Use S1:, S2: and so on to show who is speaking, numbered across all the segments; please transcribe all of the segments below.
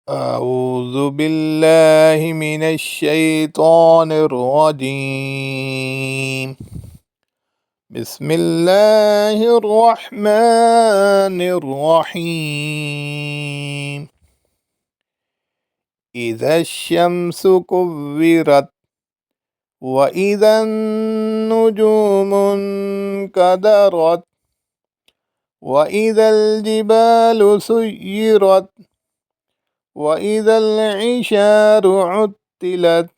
S1: أعوذ بالله من الشيطان الرجيم. بسم الله الرحمن الرحيم. إذا الشمس كورت وإذا النجوم انكدرت وإذا الجبال سيرت وإذا العشار عطلت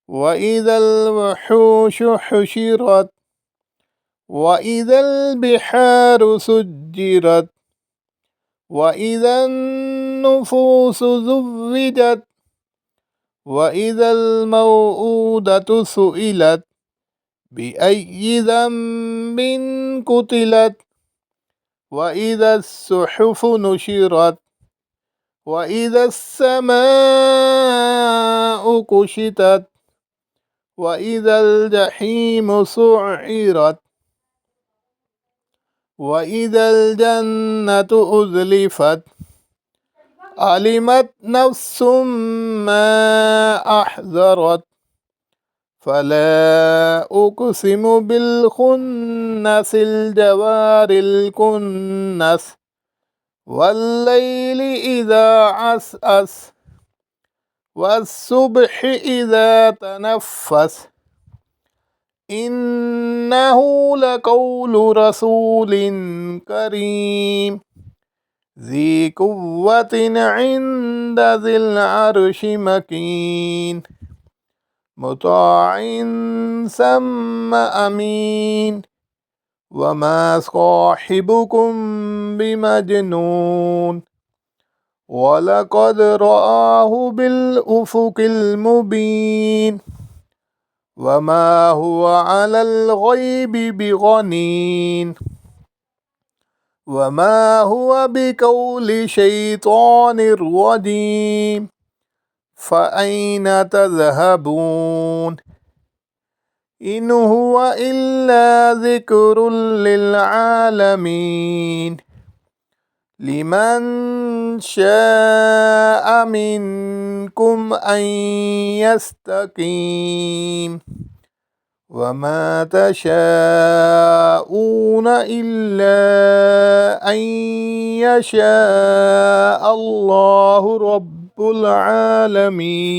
S1: وإذا الوحوش حشرت وإذا البحار سجرت وإذا النفوس زوجت وإذا الموءودة سئلت بأي ذنب قتلت وإذا الصحف نشرت وإذا السماء كشطت وإذا الجحيم سعرت وإذا الجنة أزلفت علمت نفس ما أحذرت فلا أقسم بالخنس الجوار الكنس والليل إذا عسعس والصبح إذا تنفس إنه لقول رسول كريم ذي قوة عند ذي العرش مكين مطاع ثم أمين وما صاحبكم بمجنون ولقد رآه بالأفق المبين وما هو على الغيب بضنين وما هو بقول شيطان رجيم فأين تذهبون إن هو إلا ذكر للعالمين لمن شاء منكم أن يستقيم وما تشاءون إلا أن يشاء الله رب العالمين.